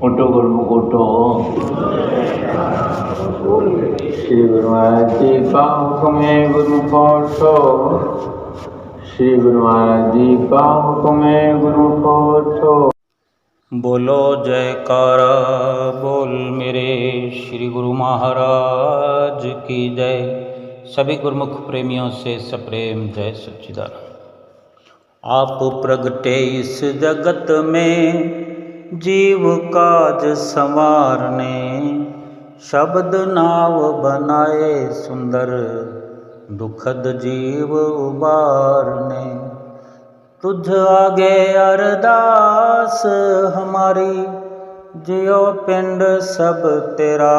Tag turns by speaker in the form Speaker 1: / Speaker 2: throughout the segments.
Speaker 1: उठो गुरुमुख उठो। श्री गुरु महाराज जी का हुक्म है गुरुमुख उठो। श्री गुरु महाराज जी का हुक्म है गुरुमुख उठो।
Speaker 2: बोलो जयकारा बोल मेरे श्री गुरु महाराज की जय। सभी गुरुमुख प्रेमियों से सप्रेम जय सच्चिदानंद। आप प्रगटे इस जगत में जीव काज संवारने, शब्द नाव बनाए सुंदर दुखद जीव उबारने। तुझ आगे अरदास हमारी, जियो पिंड सब तेरा।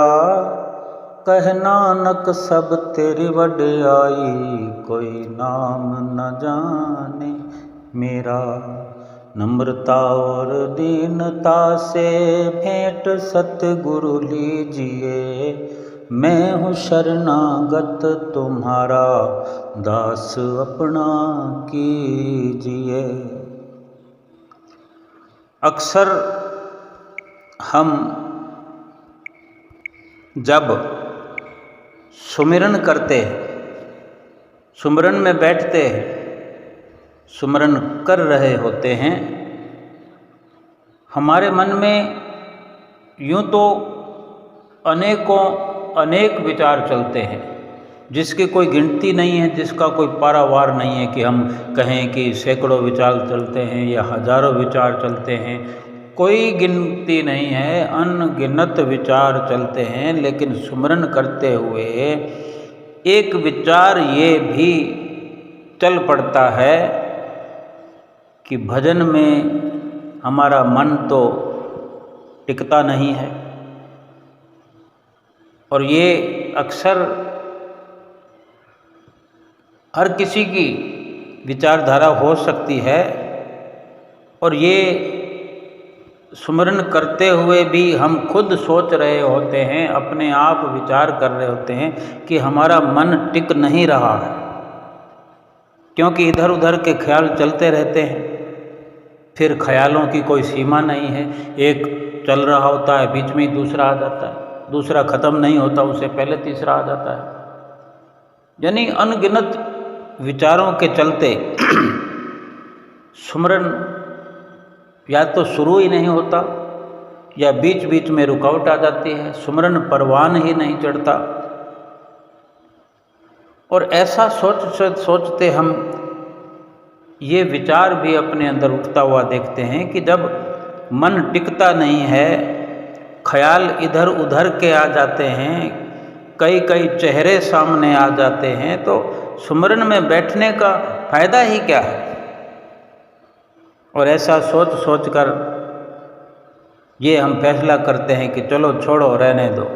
Speaker 2: कह नानक सब तेरी वड्याई, कोई नाम न जाने मेरा। नम्रता और दीनता से भेंट सतगुरु लीजिए। मैं हूँ शरणागत तुम्हारा, दास अपना कीजिए। अक्सर हम जब सुमिरन करते हैं, सुमिरन में बैठते हैं, सुमिरन कर रहे होते हैं, हमारे मन में यूँ तो अनेक विचार चलते हैं, जिसकी कोई गिनती नहीं है, जिसका कोई पारावार नहीं है कि हम कहें कि सैकड़ों विचार चलते हैं या हजारों विचार चलते हैं। कोई गिनती नहीं है, अनगिनत विचार चलते हैं। लेकिन सुमिरन करते हुए एक विचार ये भी चल पड़ता है कि भजन में हमारा मन तो टिकता नहीं है। और ये अक्सर हर किसी की विचारधारा हो सकती है। और ये सुमिरन करते हुए भी हम खुद सोच रहे होते हैं, अपने आप विचार कर रहे होते हैं कि हमारा मन टिक नहीं रहा है, क्योंकि इधर उधर के ख्याल चलते रहते हैं। फिर ख्यालों की कोई सीमा नहीं है, एक चल रहा होता है, बीच में ही दूसरा आ जाता है, दूसरा ख़त्म नहीं होता, उससे पहले तीसरा आ जाता है। यानी अनगिनत विचारों के चलते सुमिरन या तो शुरू ही नहीं होता या बीच बीच में रुकावट आ जाती है, सुमिरन परवान ही नहीं चढ़ता। और ऐसा सोचते हम ये विचार भी अपने अंदर उठता हुआ देखते हैं कि जब मन टिकता नहीं है, ख्याल इधर उधर के आ जाते हैं, कई कई चेहरे सामने आ जाते हैं, तो सुमिरन में बैठने का फायदा ही क्या है। और ऐसा सोच कर ये हम फैसला करते हैं कि चलो छोड़ो, रहने दो।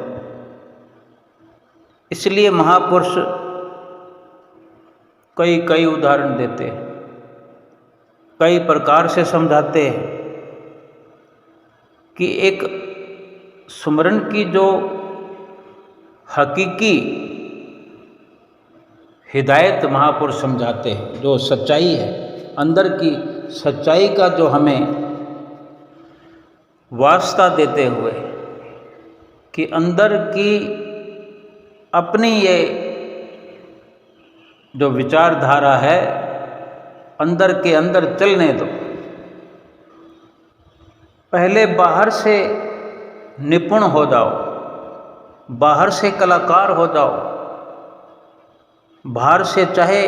Speaker 2: इसलिए महापुरुष कई उदाहरण देते हैं, कई प्रकार से समझाते हैं कि एक सुमिरन की जो हकीकी हिदायत महापुरुष समझाते हैं, जो सच्चाई है, अंदर की सच्चाई का जो हमें वास्ता देते हुए कि अंदर की अपनी ये जो विचारधारा है, अंदर के अंदर चलने दो। पहले बाहर से निपुण हो जाओ, बाहर से कलाकार हो जाओ, बाहर से चाहे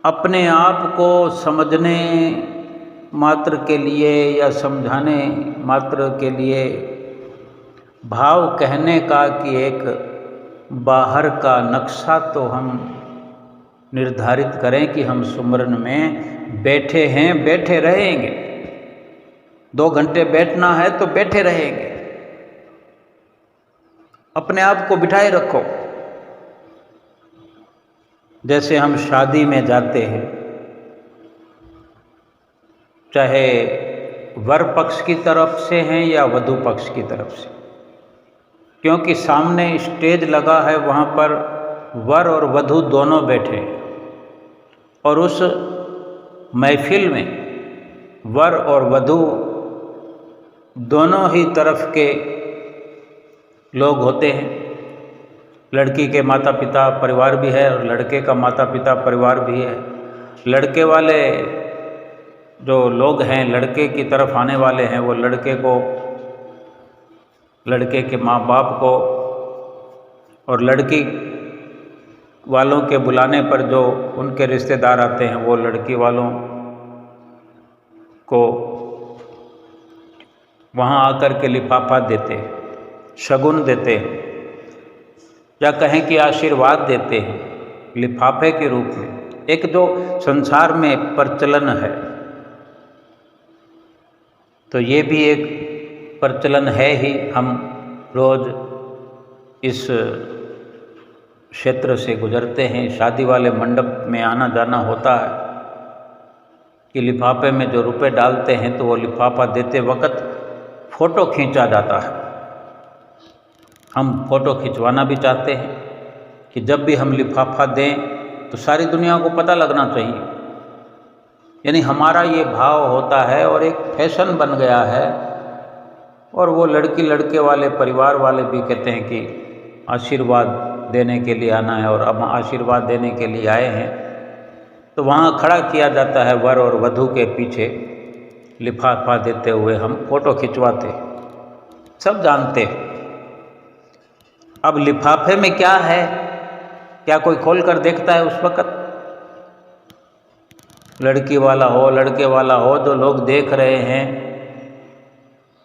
Speaker 2: अपने आप को समझने मात्र के लिए या समझाने मात्र के लिए भाव कहने का कि एक बाहर का नक्शा तो हम निर्धारित करें कि हम सुमिरन में बैठे हैं, बैठे रहेंगे। 2 घंटे बैठना है तो बैठे रहेंगे। अपने आप को बिठाए रखो। जैसे हम शादी में जाते हैं, चाहे वर पक्ष की तरफ से हैं या वधू पक्ष की तरफ से, क्योंकि सामने स्टेज लगा है, वहाँ पर वर और वधू दोनों बैठे हैं। और उस महफिल में वर और वधू दोनों ही तरफ के लोग होते हैं। लड़की के माता पिता परिवार भी है और लड़के का माता पिता परिवार भी है। लड़के वाले जो लोग हैं, लड़के की तरफ आने वाले हैं, वो लड़के को, लड़के के माँ बाप को, और लड़की वालों के बुलाने पर जो उनके रिश्तेदार आते हैं वो लड़की वालों को वहाँ आकर के लिफाफा देते हैं, शगुन देते हैं, या कहें कि आशीर्वाद देते हैं लिफाफे के रूप में। एक जो संसार में प्रचलन है, तो ये भी एक प्रचलन है ही। हम रोज़ इस क्षेत्र से गुजरते हैं, शादी वाले मंडप में आना जाना होता है कि लिफाफे में जो रुपए डालते हैं तो वो लिफाफा देते वक्त फ़ोटो खींचा जाता है। हम फ़ोटो खिंचवाना भी चाहते हैं कि जब भी हम लिफाफा दें तो सारी दुनिया को पता लगना चाहिए। यानी हमारा ये भाव होता है और एक फैशन बन गया है। और वो लड़की लड़के वाले परिवार वाले भी कहते हैं कि आशीर्वाद देने के लिए आना है, और अब आशीर्वाद देने के लिए आए हैं। तो वहाँ खड़ा किया जाता है वर और वधू के पीछे, लिफाफा देते हुए हम फ़ोटो खिंचवाते, सब जानते हैं। अब लिफाफे में क्या है, क्या कोई खोल कर देखता है उस वक़्त? लड़की वाला हो लड़के वाला हो, जो लोग देख रहे हैं,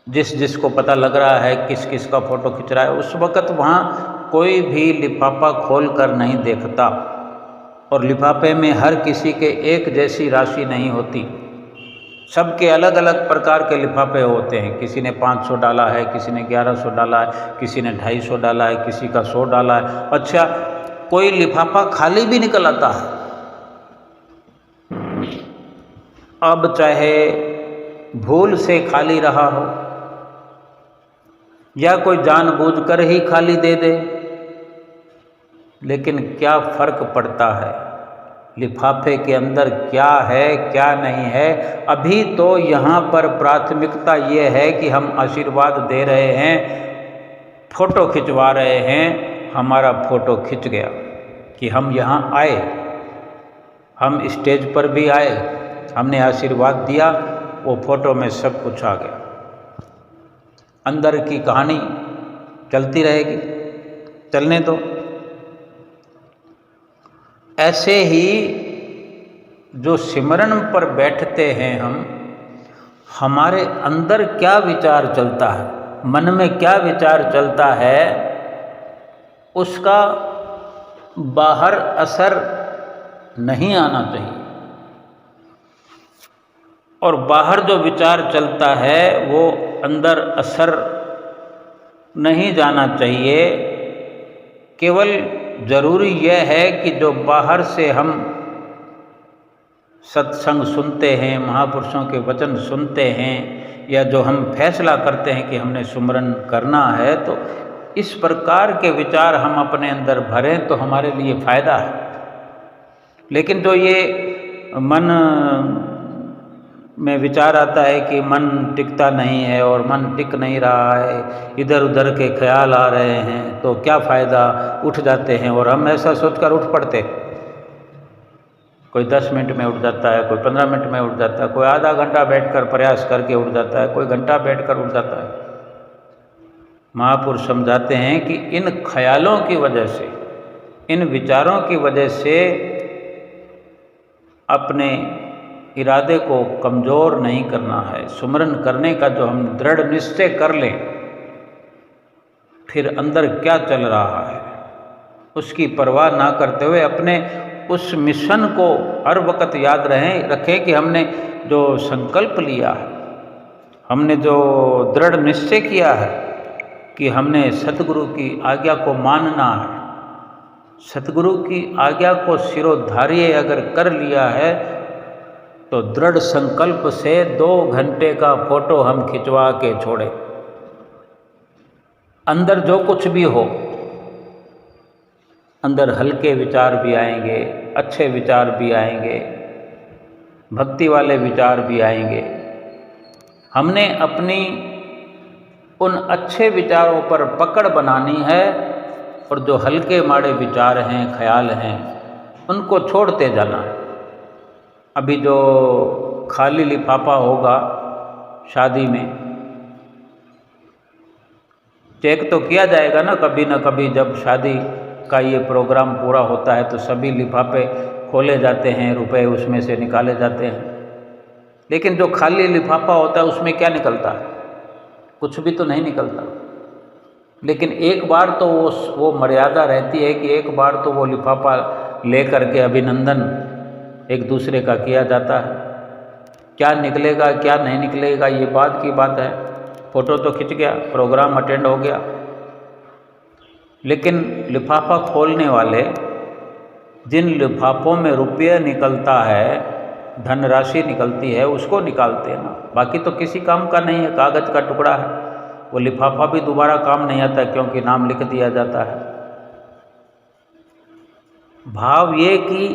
Speaker 2: जिसको पता लग रहा है किस किस का फ़ोटो खिंच रहा है, उस वक़्त वहाँ कोई भी लिफाफा खोल कर नहीं देखता। और लिफाफे में हर किसी के एक जैसी राशि नहीं होती, सबके अलग अलग प्रकार के लिफाफे होते हैं। किसी ने 500 डाला है, किसी ने 1100 डाला है, किसी ने 250 डाला है, किसी का 100 डाला है। अच्छा, कोई लिफाफा खाली भी निकल आता है। अब चाहे भूल से खाली रहा हो या कोई जानबूझकर ही खाली दे दे, लेकिन क्या फ़र्क पड़ता है लिफाफे के अंदर क्या है क्या नहीं है। अभी तो यहाँ पर प्राथमिकता ये है कि हम आशीर्वाद दे रहे हैं, फ़ोटो खिंचवा रहे हैं। हमारा फ़ोटो खिंच गया कि हम यहाँ आए, हम स्टेज पर भी आए, हमने आशीर्वाद दिया, वो फ़ोटो में सब कुछ आ गया। अंदर की कहानी चलती रहेगी, चलने दो। ऐसे ही जो सिमरन पर बैठते हैं हम, हमारे अंदर क्या विचार चलता है, मन में क्या विचार चलता है, उसका बाहर असर नहीं आना चाहिए। और बाहर जो विचार चलता है वो अंदर असर नहीं जाना चाहिए। केवल ज़रूरी यह है कि जो बाहर से हम सत्संग सुनते हैं, महापुरुषों के वचन सुनते हैं, या जो हम फैसला करते हैं कि हमने सुमरन करना है, तो इस प्रकार के विचार हम अपने अंदर भरें तो हमारे लिए फ़ायदा है। लेकिन जो ये मन में विचार आता है कि मन टिकता नहीं है और मन टिक नहीं रहा है, इधर उधर के ख्याल आ रहे हैं, तो क्या फ़ायदा, उठ जाते हैं। और हम ऐसा सोचकर उठ पड़ते, कोई 10 मिनट में उठ जाता है, कोई 15 मिनट में उठ जाता है, कोई आधा घंटा बैठकर प्रयास करके उठ जाता है, कोई घंटा बैठकर उठ जाता है। महापुरुष समझाते हैं कि इन ख्यालों की वजह से, इन विचारों की वजह से अपने इरादे को कमज़ोर नहीं करना है। सुमरन करने का जो हम दृढ़ निश्चय कर लें, फिर अंदर क्या चल रहा है उसकी परवाह ना करते हुए अपने उस मिशन को हर वक्त याद रखें कि हमने जो संकल्प लिया है, हमने जो दृढ़ निश्चय किया है कि हमने सतगुरु की आज्ञा को मानना है, सतगुरु की आज्ञा को शिरोधार्य अगर कर लिया है, तो दृढ़ संकल्प से 2 घंटे का फ़ोटो हम खिंचवा के छोड़े। अंदर जो कुछ भी हो, अंदर हल्के विचार भी आएंगे, अच्छे विचार भी आएंगे, भक्ति वाले विचार भी आएंगे, हमने अपनी उन अच्छे विचारों पर पकड़ बनानी है और जो हल्के माड़े विचार हैं, ख्याल हैं, उनको छोड़ते जाना है। अभी जो खाली लिफाफा होगा शादी में, चेक तो किया जाएगा ना कभी जब शादी का ये प्रोग्राम पूरा होता है तो सभी लिफाफे खोले जाते हैं, रुपए उसमें से निकाले जाते हैं। लेकिन जो खाली लिफाफा होता है उसमें क्या निकलता है? कुछ भी तो नहीं निकलता। लेकिन एक बार तो वो मर्यादा रहती है कि एक बार तो वो लिफाफा लेकर के अभिनंदन एक दूसरे का किया जाता है। क्या निकलेगा क्या नहीं निकलेगा ये बाद की बात है। फ़ोटो तो खिंच गया, प्रोग्राम अटेंड हो गया, लेकिन लिफाफा खोलने वाले, जिन लिफाफों में रुपये निकलता है, धनराशि निकलती है, उसको निकालते हैं ना। बाकी तो किसी काम का नहीं है, कागज़ का टुकड़ा है, वो लिफाफा भी दोबारा काम नहीं आता क्योंकि नाम लिख दिया जाता है। भाव ये कि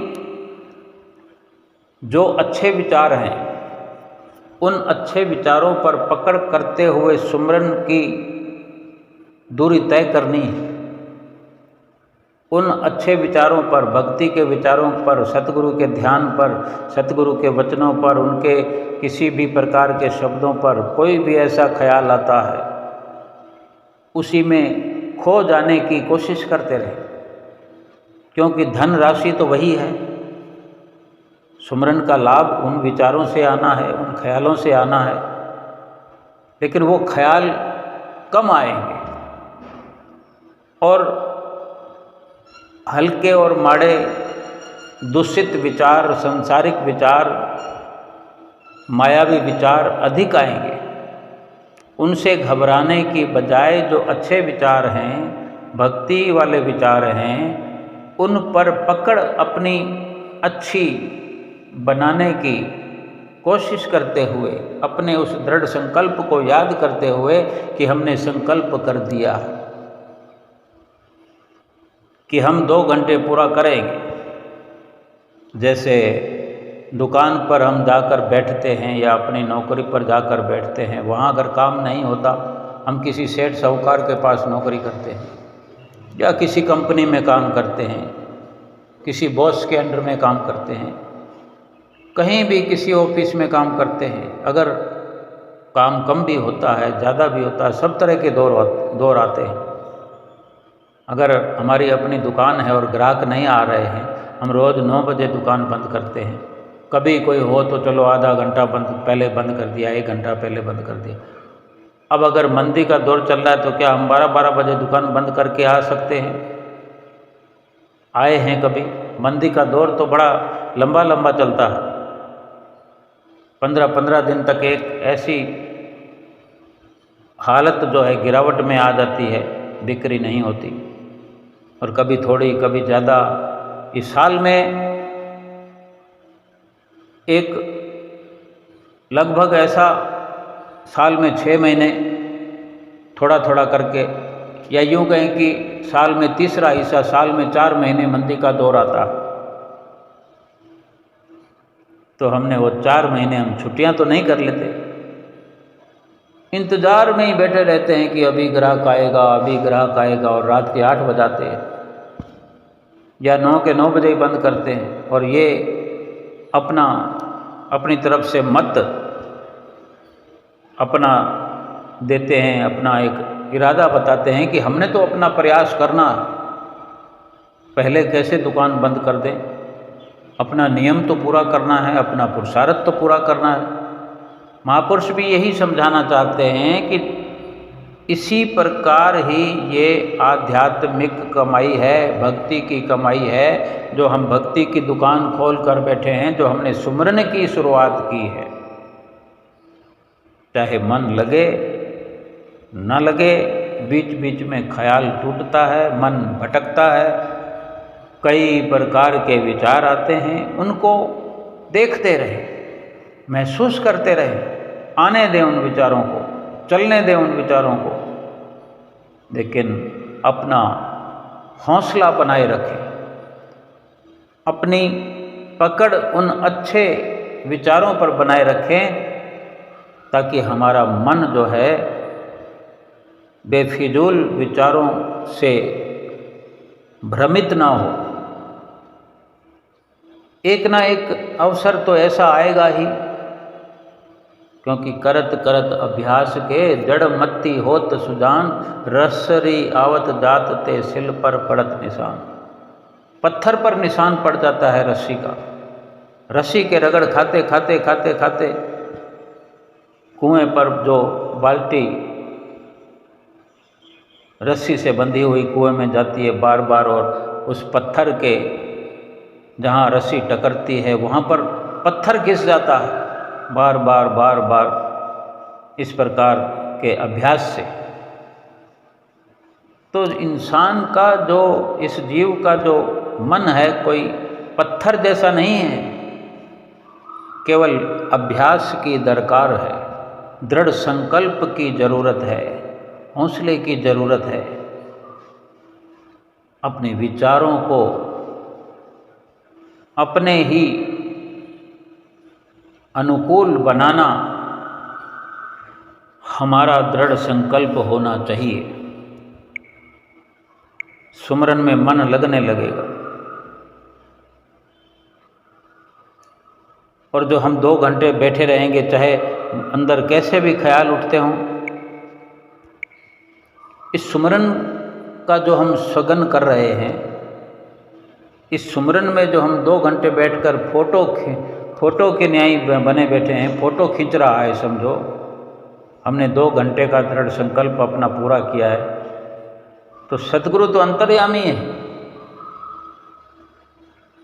Speaker 2: जो अच्छे विचार हैं उन अच्छे विचारों पर पकड़ करते हुए सुमरन की दूरी तय करनी है। उन अच्छे विचारों पर, भक्ति के विचारों पर, सतगुरु के ध्यान पर, सतगुरु के वचनों पर, उनके किसी भी प्रकार के शब्दों पर कोई भी ऐसा ख्याल आता है उसी में खो जाने की कोशिश करते रहे, क्योंकि धन राशि तो वही है। सुमरन का लाभ उन विचारों से आना है, उन ख्यालों से आना है, लेकिन वो ख्याल कम आएंगे और हल्के और माड़े दूषित विचार, संसारिक विचार, मायावी विचार अधिक आएंगे। उनसे घबराने की बजाय जो अच्छे विचार हैं, भक्ति वाले विचार हैं, उन पर पकड़ अपनी अच्छी बनाने की कोशिश करते हुए, अपने उस दृढ़ संकल्प को याद करते हुए कि हमने संकल्प कर दिया कि हम 2 घंटे पूरा करेंगे। जैसे दुकान पर हम जाकर बैठते हैं या अपनी नौकरी पर जाकर बैठते हैं, वहाँ अगर काम नहीं होता, हम किसी सेठ साहूकार के पास नौकरी करते हैं या किसी कंपनी में काम करते हैं, किसी बॉस के अंडर में काम करते हैं, कहीं भी किसी ऑफिस में काम करते हैं। अगर काम कम भी होता है, ज़्यादा भी होता है, सब तरह के दौर आते हैं। अगर हमारी अपनी दुकान है और ग्राहक नहीं आ रहे हैं, हम रोज़ 9 बजे दुकान बंद करते हैं। कभी कोई हो तो चलो आधा घंटा पहले बंद कर दिया, 1 घंटा पहले बंद कर दिया। अब अगर मंदी का दौर चल रहा है तो क्या हम 12-12 बजे दुकान बंद करके आ सकते हैं? आए हैं कभी? मंदी का दौर तो बड़ा लंबा चलता है, 15-15 दिन तक एक ऐसी हालत जो है गिरावट में आ जाती है, बिक्री नहीं होती, और कभी थोड़ी कभी ज़्यादा। इस साल में एक लगभग ऐसा साल में 6 महीने थोड़ा करके, या यूँ कहें कि साल में तीसरा हिस्सा, साल में 4 महीने मंदी का दौर आता, तो हमने वो 4 महीने हम छुट्टियां तो नहीं कर लेते, इंतज़ार में ही बैठे रहते हैं कि अभी ग्राहक आएगा, अभी ग्राहक आएगा, और रात के 8 बजाते हैं या 9 के 9 बजे ही बंद करते हैं। और ये अपनी तरफ से मत अपना देते हैं, अपना एक इरादा बताते हैं कि हमने तो अपना प्रयास करना, पहले कैसे दुकान बंद कर दें, अपना नियम तो पूरा करना है, अपना पुरुषार्थ तो पूरा करना है। महापुरुष भी यही समझाना चाहते हैं कि इसी प्रकार ही ये आध्यात्मिक कमाई है, भक्ति की कमाई है, जो हम भक्ति की दुकान खोल कर बैठे हैं, जो हमने सुमरन की शुरुआत की है। चाहे मन लगे न लगे, बीच बीच में ख्याल टूटता है, मन भटकता है, कई प्रकार के विचार आते हैं, उनको देखते रहे, महसूस करते रहे, आने दें उन विचारों को, चलने दें उन विचारों को, लेकिन अपना हौसला बनाए रखें, अपनी पकड़ उन अच्छे विचारों पर बनाए रखें ताकि हमारा मन जो है बेफिजूल विचारों से भ्रमित ना हो। एक ना एक अवसर तो ऐसा आएगा ही, क्योंकि करत करत अभ्यास के जड़ मत्ती होत सुजान, रसरी आवत जात ते सिल पर पड़त निशान। पत्थर पर निशान पड़ जाता है रस्सी का। रस्सी के रगड़ खाते खाते खाते खाते कुएं पर जो बाल्टी रस्सी से बंधी हुई कुएं में जाती है बार बार, और उस पत्थर के जहाँ रस्सी टकरती है वहाँ पर पत्थर घिस जाता है बार बार बार बार, इस प्रकार के अभ्यास से। तो इंसान का जो, इस जीव का जो मन है कोई पत्थर जैसा नहीं है, केवल अभ्यास की दरकार है, दृढ़ संकल्प की ज़रूरत है, हौसले की ज़रूरत है। अपने विचारों को अपने ही अनुकूल बनाना हमारा दृढ़ संकल्प होना चाहिए। सुमरन में मन लगने लगेगा। और जो हम 2 घंटे बैठे रहेंगे, चाहे अंदर कैसे भी ख्याल उठते हों, इस सुमरन का जो हम सघन कर रहे हैं, इस सुमरन में जो हम 2 घंटे बैठकर फोटो के न्याय बने बैठे हैं, फोटो खींच रहा है समझो, हमने 2 घंटे का दृढ़ संकल्प अपना पूरा किया है, तो सतगुरु तो अंतर्यामी है,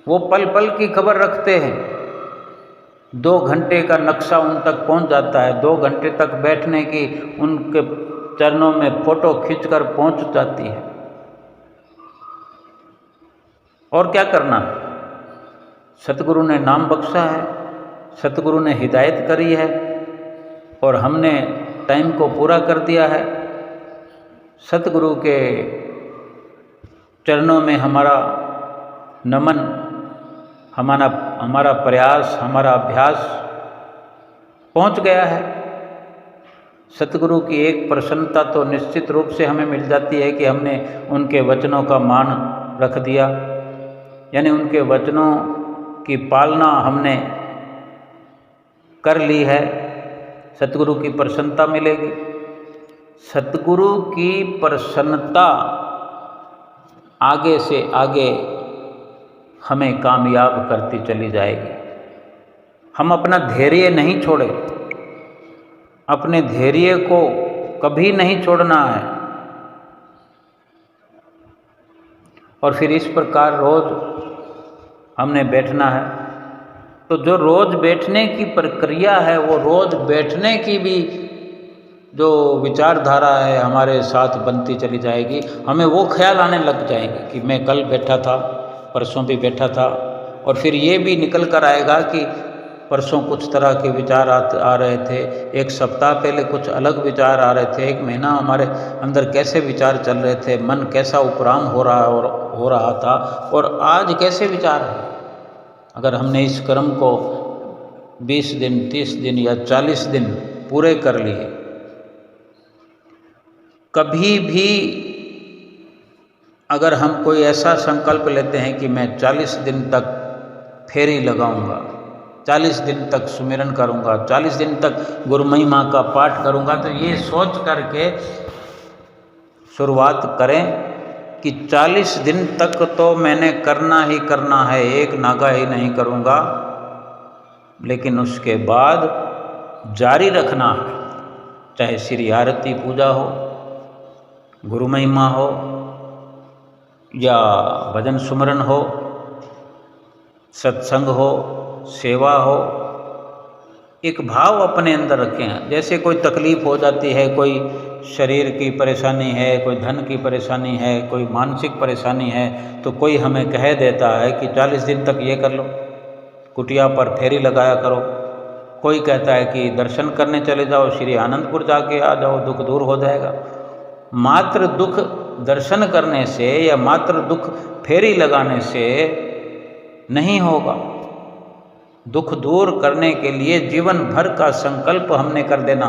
Speaker 2: वो पल पल की खबर रखते हैं। 2 घंटे का नक्शा उन तक पहुंच जाता है, 2 घंटे तक बैठने की उनके चरणों में फोटो खींचकर पहुंच जाती है। और क्या करना है? सतगुरु ने नाम बख्शा है, सतगुरु ने हिदायत करी है, और हमने टाइम को पूरा कर दिया है। सतगुरु के चरणों में हमारा नमन, हमारा प्रयास, हमारा अभ्यास पहुंच गया है। सतगुरु की एक प्रसन्नता तो निश्चित रूप से हमें मिल जाती है कि हमने उनके वचनों का मान रख दिया, यानी उनके वचनों की पालना हमने कर ली है। सतगुरु की प्रसन्नता मिलेगी। सतगुरु की प्रसन्नता आगे से आगे हमें कामयाब करती चली जाएगी। हम अपना धैर्य नहीं छोड़े, अपने धैर्य को कभी नहीं छोड़ना है। और फिर इस प्रकार रोज हमने बैठना है। तो जो रोज बैठने की प्रक्रिया है, वो रोज बैठने की भी जो विचारधारा है हमारे साथ बनती चली जाएगी। हमें वो ख्याल आने लग जाएंगे कि मैं कल बैठा था, परसों भी बैठा था, और फिर ये भी निकल कर आएगा कि परसों कुछ तरह के विचार आ रहे थे, एक सप्ताह पहले कुछ अलग विचार आ रहे थे, एक महीना हमारे अंदर कैसे विचार चल रहे थे, मन कैसा उपराम हो रहा था, और आज कैसे विचार है। अगर हमने इस कर्म को 20 दिन, 30 दिन या 40 दिन पूरे कर लिए, कभी भी अगर हम कोई ऐसा संकल्प लेते हैं कि मैं 40 दिन तक फेरी लगाऊंगा, 40 दिन तक सुमिरन करूंगा, 40 दिन तक गुरु महिमा का पाठ करूंगा, तो ये सोच करके शुरुआत करें कि 40 दिन तक तो मैंने करना ही करना है, एक नागा ही नहीं करूंगा। लेकिन उसके बाद जारी रखना है, चाहे श्री आरती पूजा हो, गुरु महिमा हो, या भजन सुमरन हो, सत्संग हो, सेवा हो। एक भाव अपने अंदर रखें। जैसे कोई तकलीफ हो जाती है, कोई शरीर की परेशानी है, कोई धन की परेशानी है, कोई मानसिक परेशानी है, तो कोई हमें कह देता है कि 40 दिन तक ये कर लो, कुटिया पर फेरी लगाया करो। कोई कहता है कि दर्शन करने चले जाओ, श्री आनंदपुर जाके आ जाओ, दुख दूर हो जाएगा। मात्र दुख दर्शन करने से या मात्र दुख फेरी लगाने से नहीं होगा। दुख दूर करने के लिए जीवन भर का संकल्प हमने कर देना,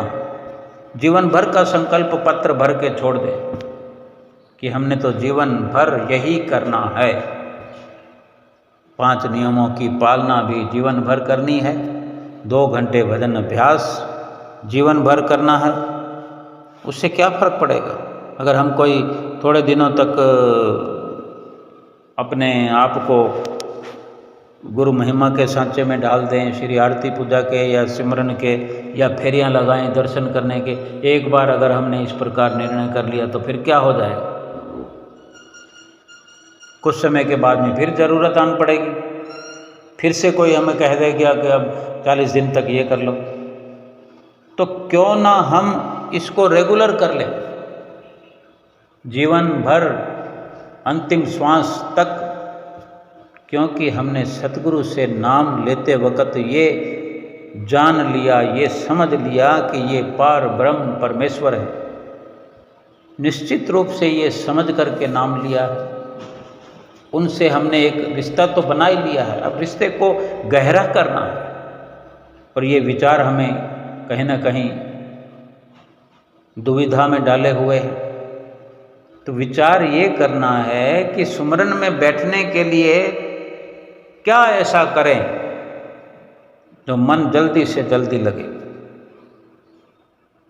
Speaker 2: जीवन भर का संकल्प पत्र भर के छोड़ दे कि हमने तो जीवन भर यही करना है। 5 नियमों की पालना भी जीवन भर करनी है, 2 घंटे भजन अभ्यास जीवन भर करना है। उससे क्या फर्क पड़ेगा अगर हम कोई थोड़े दिनों तक अपने आप को गुरु महिमा के सांचे में डाल दें, श्री आरती पूजा के या सिमरन के या फेरियां लगाएं दर्शन करने के। एक बार अगर हमने इस प्रकार निर्णय कर लिया तो फिर क्या हो जाएगा? कुछ समय के बाद में फिर ज़रूरत आन पड़ेगी, फिर से कोई हमें कह देगा कि अब 40 दिन तक ये कर लो। तो क्यों ना हम इसको रेगुलर कर लें, जीवन भर अंतिम श्वास तक, क्योंकि हमने सतगुरु से नाम लेते वक्त ये जान लिया, ये समझ लिया कि ये पार ब्रह्म परमेश्वर है। निश्चित रूप से ये समझ करके नाम लिया है, उनसे हमने एक रिश्ता तो बना ही लिया है। अब रिश्ते को गहरा करना है, और ये विचार हमें कहीं ना कहीं दुविधा में डाले हुए हैं। तो विचार ये करना है कि सुमरन में बैठने के लिए क्या ऐसा करें जो मन जल्दी से जल्दी लगे।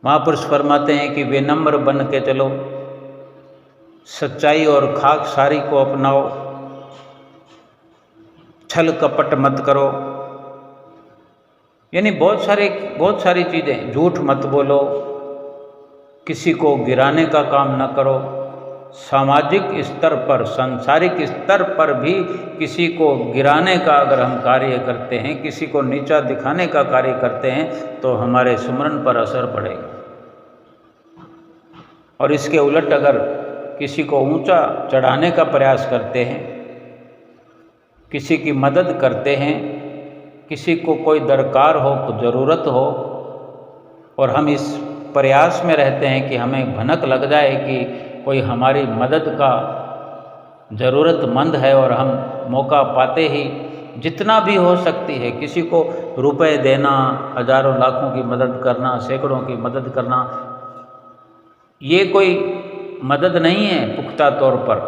Speaker 2: महापुरुष फरमाते हैं कि विनम्र बन के चलो, सच्चाई और खाकसारी को अपनाओ, छल कपट मत करो, यानी बहुत सारी चीज़ें, झूठ मत बोलो, किसी को गिराने का काम न करो। सामाजिक स्तर पर, सांसारिक स्तर पर भी किसी को गिराने का अगर हम कार्य करते हैं, किसी को नीचा दिखाने का कार्य करते हैं, तो हमारे सुमरन पर असर पड़ेगा। और इसके उलट अगर किसी को ऊंचा चढ़ाने का प्रयास करते हैं, किसी की मदद करते हैं, किसी को कोई दरकार हो, ज़रूरत हो, और हम इस प्रयास में रहते हैं कि हमें भनक लग जाए कि कोई हमारी मदद का ज़रूरतमंद है, और हम मौका पाते ही जितना भी हो सकती है किसी को रुपए देना, हजारों लाखों की मदद करना, सैकड़ों की मदद करना, ये कोई मदद नहीं है पुख्ता तौर पर,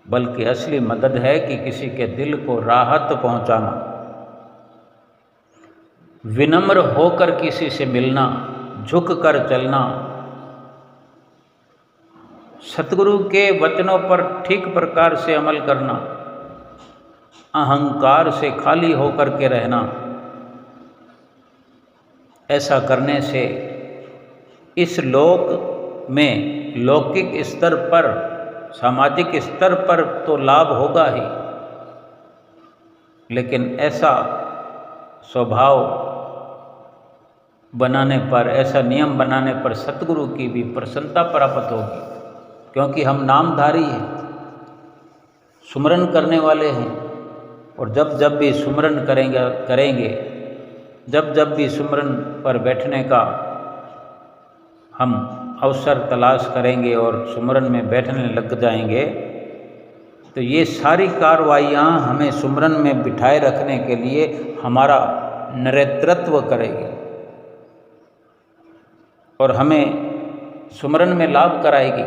Speaker 2: बल्कि असली मदद है कि किसी के दिल को राहत पहुंचाना, विनम्र होकर किसी से मिलना, झुक कर चलना, सतगुरु के वचनों पर ठीक प्रकार से अमल करना, अहंकार से खाली होकर के रहना। ऐसा करने से इस लोक में लौकिक स्तर पर, सामाजिक स्तर पर तो लाभ होगा ही, लेकिन ऐसा स्वभाव बनाने पर, ऐसा नियम बनाने पर सतगुरु की भी प्रसन्नता प्राप्त होगी, क्योंकि हम नामधारी हैं, सुमरन करने वाले हैं। और जब भी सुमरन करेंगे, जब भी सुमरन पर बैठने का हम अवसर तलाश करेंगे और सुमरन में बैठने लग जाएंगे, तो ये सारी कार्रवाइयाँ हमें सुमरन में बिठाए रखने के लिए हमारा नेतृत्व करेगी और हमें सुमरन में लाभ कराएगी।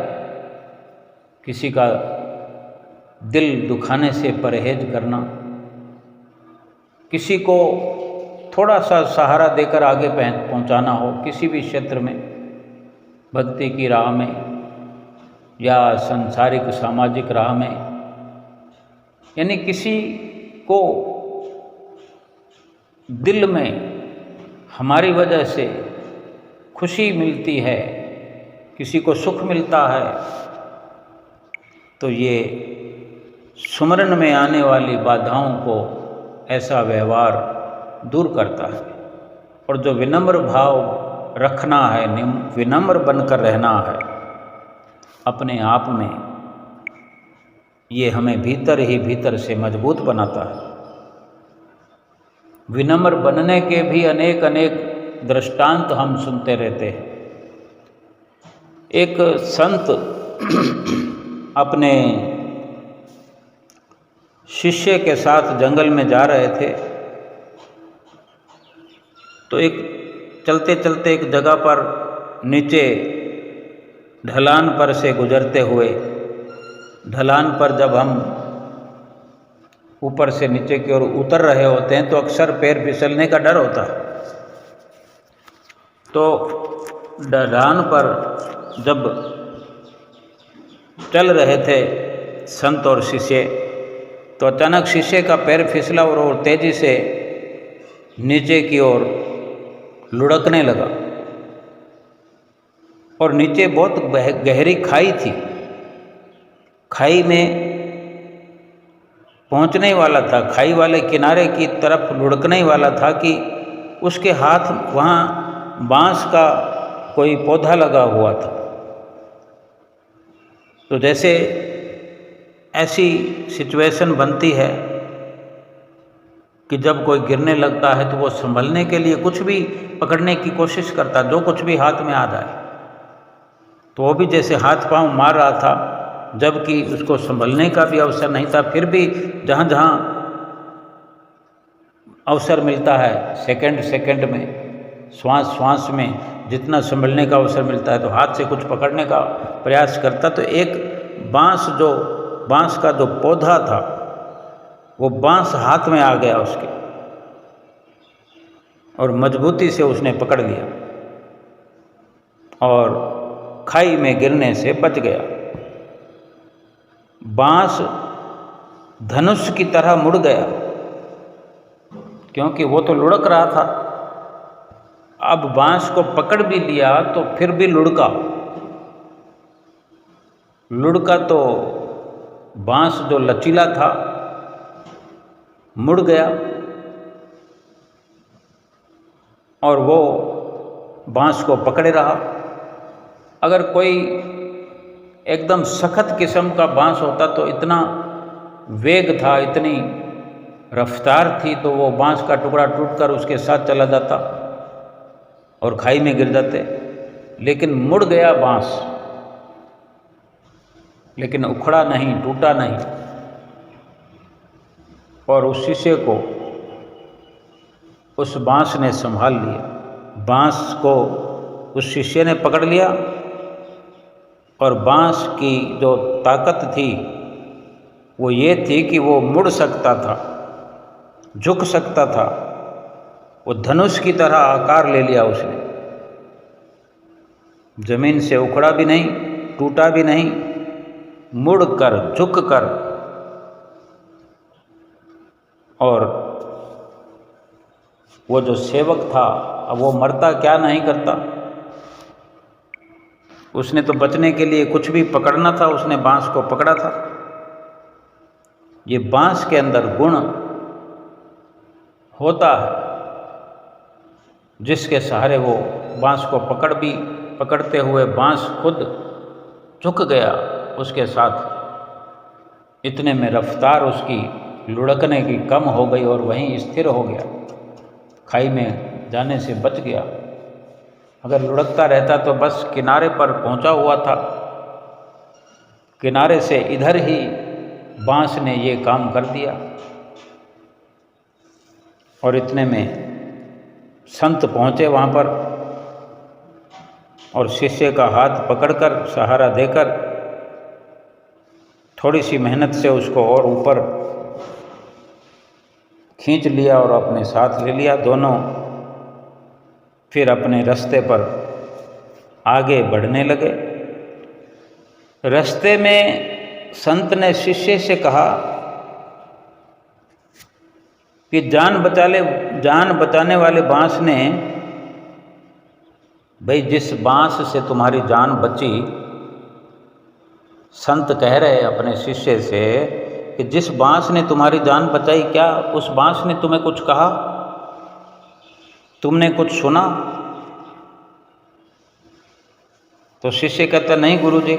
Speaker 2: किसी का दिल दुखाने से परहेज करना, किसी को थोड़ा सा सहारा देकर आगे पहुंचाना हो, किसी भी क्षेत्र में, भक्ति की राह में या सांसारिक सामाजिक राह में, यानी किसी को दिल में हमारी वजह से खुशी मिलती है, किसी को सुख मिलता है, तो ये सुमरन में आने वाली बाधाओं को ऐसा व्यवहार दूर करता है। और जो विनम्र भाव रखना है, विनम्र बनकर रहना है अपने आप में, ये हमें भीतर ही भीतर से मजबूत बनाता है। विनम्र बनने के भी अनेक दृष्टांत हम सुनते रहते हैं। एक संत अपने शिष्य के साथ जंगल में जा रहे थे तो एक चलते चलते एक जगह पर नीचे ढलान पर से गुजरते हुए, ढलान पर जब हम ऊपर से नीचे की ओर उतर रहे होते हैं तो अक्सर पैर फिसलने का डर होता है। तो ढलान पर जब चल रहे थे संत और शिष्य, तो अचानक शिष्य का पैर फिसला और वो तेजी से नीचे की ओर लुढ़कने लगा और नीचे बहुत गहरी खाई थी। खाई में पहुंचने वाला था, खाई वाले किनारे की तरफ लुढ़कने वाला था कि उसके हाथ वहाँ बांस का कोई पौधा लगा हुआ था। तो जैसे ऐसी सिचुएशन बनती है कि जब कोई गिरने लगता है तो वो संभलने के लिए कुछ भी पकड़ने की कोशिश करता, जो कुछ भी हाथ में आ जाए। तो वो भी जैसे हाथ पांव मार रहा था, जबकि उसको संभलने का भी अवसर नहीं था, फिर भी जहाँ जहाँ अवसर मिलता है सेकंड सेकंड में, श्वास श्वास में जितना संभलने का अवसर मिलता है तो हाथ से कुछ पकड़ने का प्रयास करता। तो एक बांस का जो पौधा था वो बांस हाथ में आ गया उसके और मजबूती से उसने पकड़ लिया और खाई में गिरने से बच गया। बांस धनुष की तरह मुड़ गया क्योंकि वो तो लुढ़क रहा था। अब बांस को पकड़ भी लिया तो फिर भी लुढ़का तो बांस जो लचीला था मुड़ गया और वो बांस को पकड़े रहा। अगर कोई एकदम सख्त किस्म का बांस होता तो इतना वेग था, इतनी रफ्तार थी, तो वो बांस का टुकड़ा टूटकर उसके साथ चला जाता और खाई में गिर जाते। लेकिन मुड़ गया बांस, लेकिन उखड़ा नहीं, टूटा नहीं। और उस शिष्य को उस बांस ने संभाल लिया। बांस को उस शिष्य ने पकड़ लिया और बांस की जो ताकत थी वो ये थी कि वो मुड़ सकता था, झुक सकता था। वो धनुष की तरह आकार ले लिया उसने, जमीन से उखड़ा भी नहीं, टूटा भी नहीं, मुड़कर, झुककर। और वो जो सेवक था, अब वो मरता क्या नहीं करता, उसने तो बचने के लिए कुछ भी पकड़ना था, उसने बांस को पकड़ा था। ये बांस के अंदर गुण होता है जिसके सहारे वो बांस को पकड़ते हुए बांस खुद झुक गया उसके साथ। इतने में रफ्तार उसकी लुढ़कने की कम हो गई और वहीं स्थिर हो गया, खाई में जाने से बच गया। अगर लुढ़कता रहता तो बस किनारे पर पहुंचा हुआ था। किनारे से इधर ही बांस ने ये काम कर दिया। और इतने में संत पहुँचे वहाँ पर और शिष्य का हाथ पकड़कर, सहारा देकर, थोड़ी सी मेहनत से उसको और ऊपर खींच लिया और अपने साथ ले लिया। दोनों फिर अपने रास्ते पर आगे बढ़ने लगे। रास्ते में संत ने शिष्य से कहा कि जान बचाने वाले बांस ने, भाई जिस बांस से तुम्हारी जान बची, संत कह रहे अपने शिष्य से कि जिस बांस ने तुम्हारी जान बचाई, क्या उस बांस ने तुम्हें कुछ कहा? तुमने कुछ सुना? तो शिष्य कहता, नहीं गुरुजी,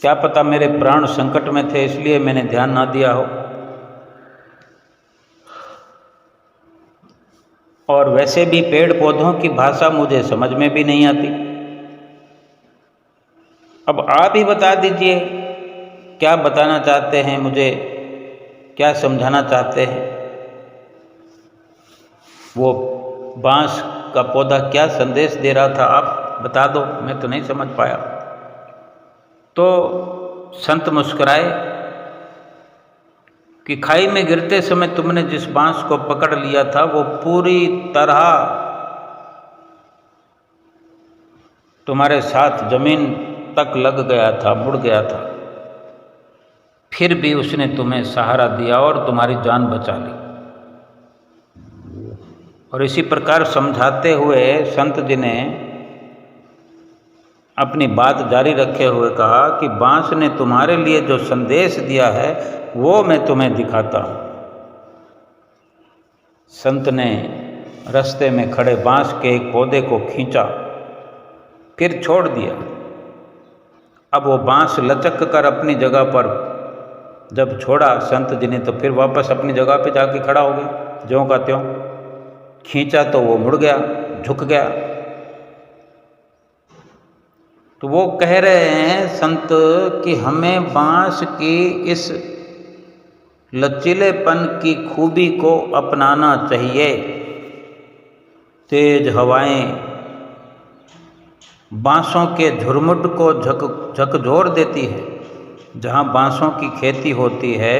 Speaker 2: क्या पता मेरे प्राण संकट में थे इसलिए मैंने ध्यान ना दिया हो। और वैसे भी पेड़ पौधों की भाषा मुझे समझ में भी नहीं आती। अब आप ही बता दीजिए क्या बताना चाहते हैं, मुझे क्या समझाना चाहते हैं। वो बांस का पौधा क्या संदेश दे रहा था, आप बता दो, मैं तो नहीं समझ पाया। तो संत मुस्कुराए कि खाई में गिरते समय तुमने जिस बांस को पकड़ लिया था वो पूरी तरह तुम्हारे साथ जमीन तक लग गया था, मुड़ गया था, फिर भी उसने तुम्हें सहारा दिया और तुम्हारी जान बचा ली। और इसी प्रकार समझाते हुए संत जी ने अपनी बात जारी रखे हुए कहा कि बांस ने तुम्हारे लिए जो संदेश दिया है वो मैं तुम्हें दिखाता हूँ। संत ने रास्ते में खड़े बांस के एक पौधे को खींचा, फिर छोड़ दिया। अब वो बांस लचक कर अपनी जगह पर जब छोड़ा संत जी ने, तो फिर वापस अपनी जगह पे जाके खड़ा हो गया, ज्यों का त्यों। खींचा तो वो मुड़ गया, झुक गया। तो वो कह रहे हैं संत कि हमें बांस की इस लचीलेपन की खूबी को अपनाना चाहिए। तेज हवाएं बांसों के झुरमुट को झकझोर देती है। जहाँ बांसों की खेती होती है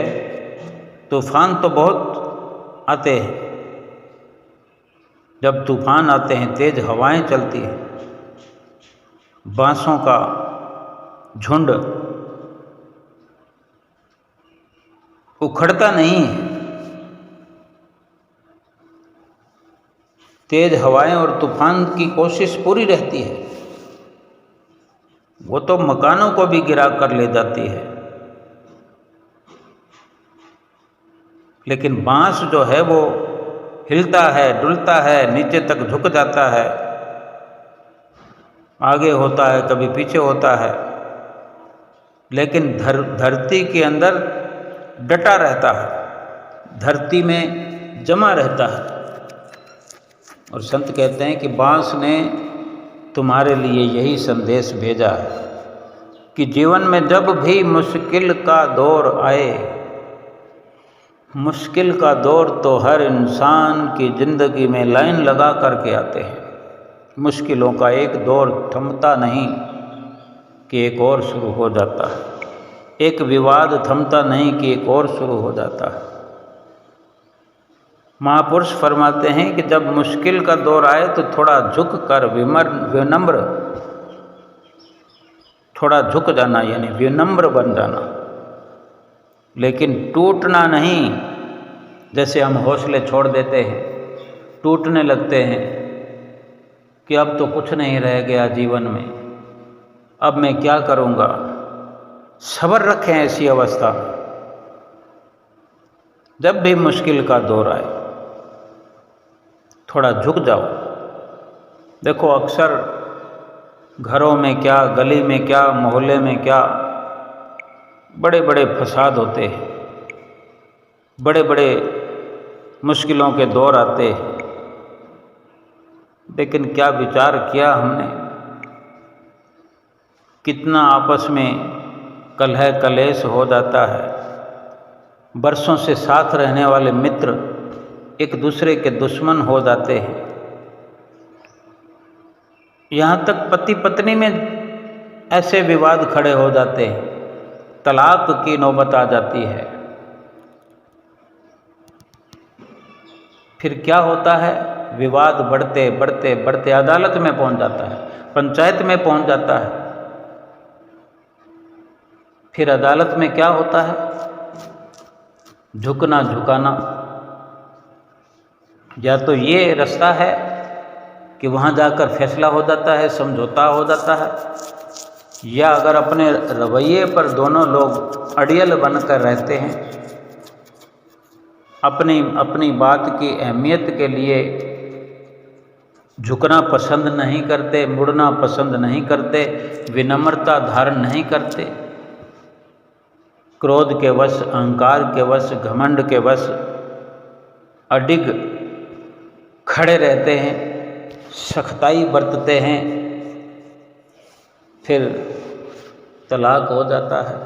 Speaker 2: तूफान तो बहुत आते हैं। जब तूफान आते हैं, तेज हवाएं चलती हैं, बांसों का झुंड उखड़ता नहीं है। तेज हवाएं और तूफान की कोशिश पूरी रहती है, वो तो मकानों को भी गिरा कर ले जाती है, लेकिन बांस जो है वो हिलता है, डुलता है, नीचे तक झुक जाता है, आगे होता है, कभी पीछे होता है, लेकिन धरती के अंदर डटा रहता है, धरती में जमा रहता है। और संत कहते हैं कि बांस ने तुम्हारे लिए यही संदेश भेजा है कि जीवन में जब भी मुश्किल का दौर आए, मुश्किल का दौर तो हर इंसान की ज़िंदगी में लाइन लगा करके आते हैं। मुश्किलों का एक दौर थमता नहीं कि एक और शुरू हो जाता है, एक विवाद थमता नहीं कि एक और शुरू हो जाता है। महापुरुष फरमाते हैं कि जब मुश्किल का दौर आए तो थोड़ा झुक कर विनम्र, थोड़ा झुक जाना यानी विनम्र बन जाना, लेकिन टूटना नहीं। जैसे हम हौसले छोड़ देते हैं, टूटने लगते हैं कि अब तो कुछ नहीं रह गया जीवन में, अब मैं क्या करूँगा। सब्र रखें ऐसी अवस्था में। जब भी मुश्किल का दौर आए थोड़ा झुक जाओ। देखो अक्सर घरों में क्या, गली में क्या, मोहल्ले में क्या, बड़े बड़े फसाद होते हैं, बड़े बड़े मुश्किलों के दौर आते हैं, लेकिन क्या विचार किया हमने, कितना आपस में कलह कलेश हो जाता है। बरसों से साथ रहने वाले मित्र एक दूसरे के दुश्मन हो जाते हैं। यहाँ तक पति पत्नी में ऐसे विवाद खड़े हो जाते हैं, तलाक की नौबत आ जाती है। फिर क्या होता है, विवाद बढ़ते बढ़ते बढ़ते अदालत में पहुंच जाता है, पंचायत में पहुंच जाता है। फिर अदालत में क्या होता है, झुकना झुकाना। या तो ये रास्ता है कि वहाँ जाकर फैसला हो जाता है, समझौता हो जाता है, या अगर अपने रवैये पर दोनों लोग अड़ियल बनकर रहते हैं, अपनी अपनी बात की अहमियत के लिए झुकना पसंद नहीं करते, मुड़ना पसंद नहीं करते, विनम्रता धारण नहीं करते, क्रोध के वश, अहंकार के वश, घमंड के वश अडिग खड़े रहते हैं, सख्ताई बरतते हैं, फिर तलाक हो जाता है,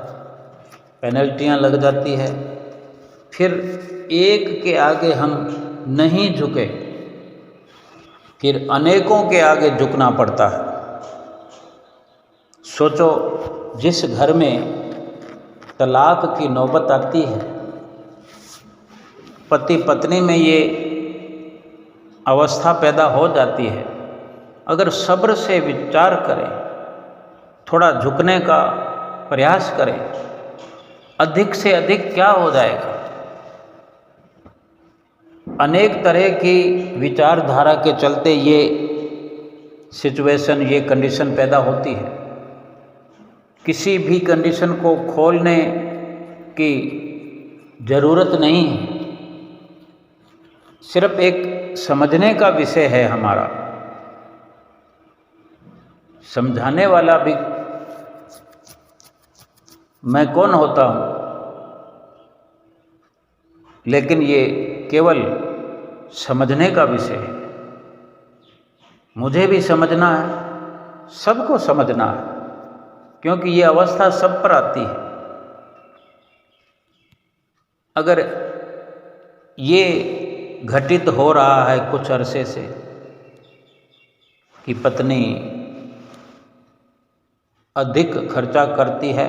Speaker 2: पेनल्टियां लग जाती है। फिर एक के आगे हम नहीं झुके, फिर अनेकों के आगे झुकना पड़ता है। सोचो, जिस घर में तलाक की नौबत आती है, पति पत्नी में ये अवस्था पैदा हो जाती है, अगर सब्र से विचार करें, थोड़ा झुकने का प्रयास करें, अधिक से अधिक क्या हो जाएगा। अनेक तरह की विचारधारा के चलते ये सिचुएशन, ये कंडीशन पैदा होती है। किसी भी कंडीशन को खोलने की ज़रूरत नहीं है, सिर्फ एक समझने का विषय है हमारा। समझाने वाला भी मैं कौन होता हूँ, लेकिन ये केवल समझने का विषय है। मुझे भी समझना है, सबको समझना है, क्योंकि ये अवस्था सब पर आती है। अगर ये घटित हो रहा है कुछ अरसे से कि पत्नी अधिक खर्चा करती है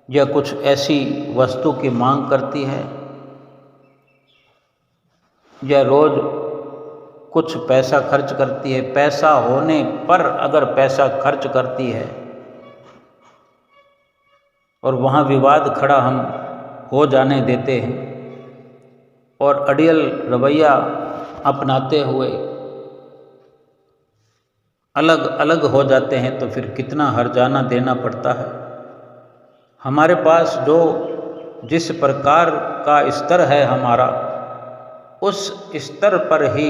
Speaker 2: या कुछ ऐसी वस्तु की मांग करती है या रोज़ कुछ पैसा खर्च करती है, पैसा होने पर अगर पैसा खर्च करती है और वहाँ विवाद खड़ा हम हो जाने देते हैं और अड़ियल रवैया अपनाते हुए अलग अलग हो जाते हैं, तो फिर कितना हर्जाना देना पड़ता है। हमारे पास जो जिस प्रकार का स्तर है हमारा, उस स्तर पर ही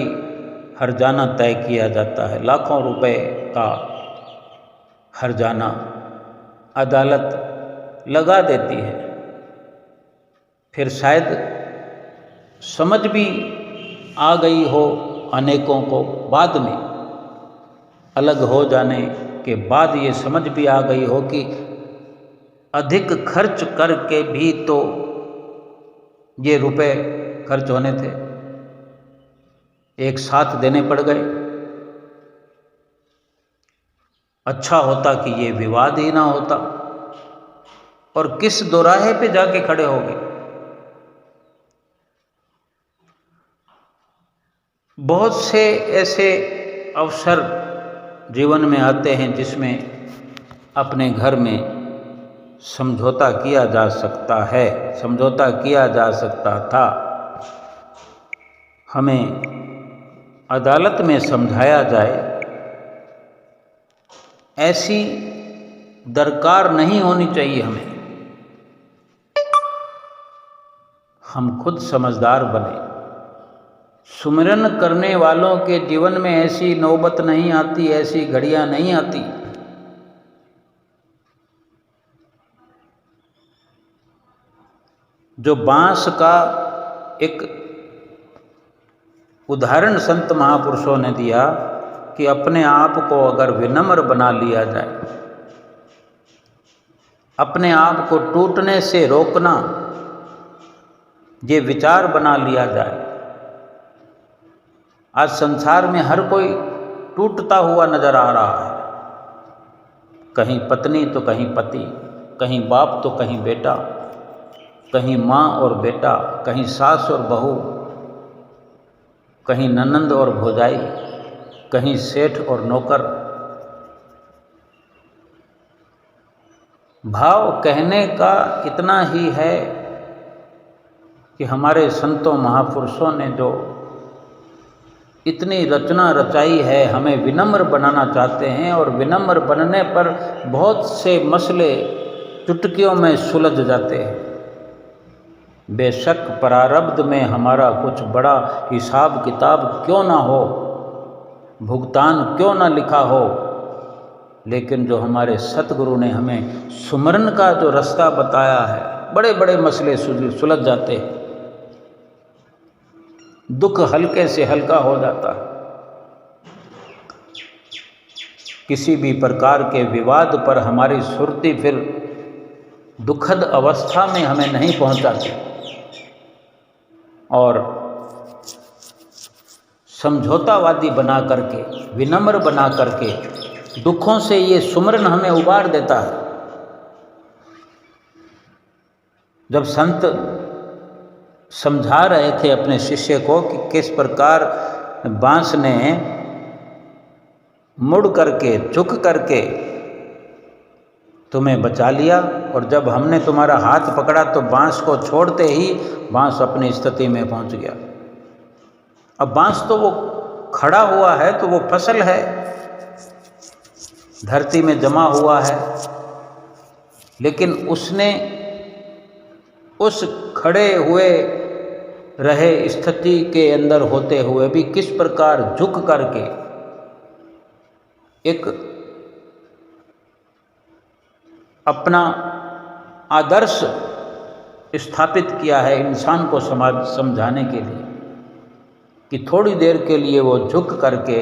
Speaker 2: हर्जाना तय किया जाता है। लाखों रुपए का हर्जाना अदालत लगा देती है। फिर शायद समझ भी आ गई हो अनेकों को, बाद में अलग हो जाने के बाद ये समझ भी आ गई हो कि अधिक खर्च करके भी तो ये रुपए खर्च होने थे, एक साथ देने पड़ गए। अच्छा होता कि ये विवाद ही ना होता, और किस दोराहे पे जाके खड़े हो गए। बहुत से ऐसे अवसर जीवन में आते हैं जिसमें अपने घर में समझौता किया जा सकता है, समझौता किया जा सकता था। हमें अदालत में समझाया जाए, ऐसी दरकार नहीं होनी चाहिए हमें। हम खुद समझदार बने। सुमिरन करने वालों के जीवन में ऐसी नौबत नहीं आती, ऐसी घड़ियां नहीं आती। जो बांस का एक उदाहरण संत महापुरुषों ने दिया कि अपने आप को अगर विनम्र बना लिया जाए, अपने आप को टूटने से रोकना, ये विचार बना लिया जाए। आज संसार में हर कोई टूटता हुआ नजर आ रहा है, कहीं पत्नी तो कहीं पति, कहीं बाप तो कहीं बेटा, कहीं माँ और बेटा, कहीं सास और बहू, कहीं ननंद और भौजाई, कहीं सेठ और नौकर। भाव कहने का इतना ही है कि हमारे संतों महापुरुषों ने जो इतनी रचना रचाई है, हमें विनम्र बनाना चाहते हैं, और विनम्र बनने पर बहुत से मसले चुटकियों में सुलझ जाते हैं। बेशक प्रारब्ध में हमारा कुछ बड़ा हिसाब किताब क्यों ना हो, भुगतान क्यों ना लिखा हो, लेकिन जो हमारे सतगुरु ने हमें सुमरन का जो रास्ता बताया है, बड़े बड़े मसले सुलझ जाते हैं। दुख हल्के से हल्का हो जाता है। किसी भी प्रकार के विवाद पर हमारी सुरती फिर दुखद अवस्था में हमें नहीं पहुंचाती, और समझौतावादी बना करके, विनम्र बना करके दुखों से ये सुमरन हमें उबार देता है। जब संत समझा रहे थे अपने शिष्य को कि किस प्रकार बांस ने मुड़ करके, झुक करके तुम्हें बचा लिया, और जब हमने तुम्हारा हाथ पकड़ा तो बांस को छोड़ते ही बांस अपनी स्थिति में पहुंच गया। अब बांस तो वो खड़ा हुआ है, तो वो फसल है, धरती में जमा हुआ है, लेकिन उसने उस खड़े हुए रहे स्थिति के अंदर होते हुए भी किस प्रकार झुक करके एक अपना आदर्श स्थापित किया है इंसान को समझाने के लिए, कि थोड़ी देर के लिए वो झुक करके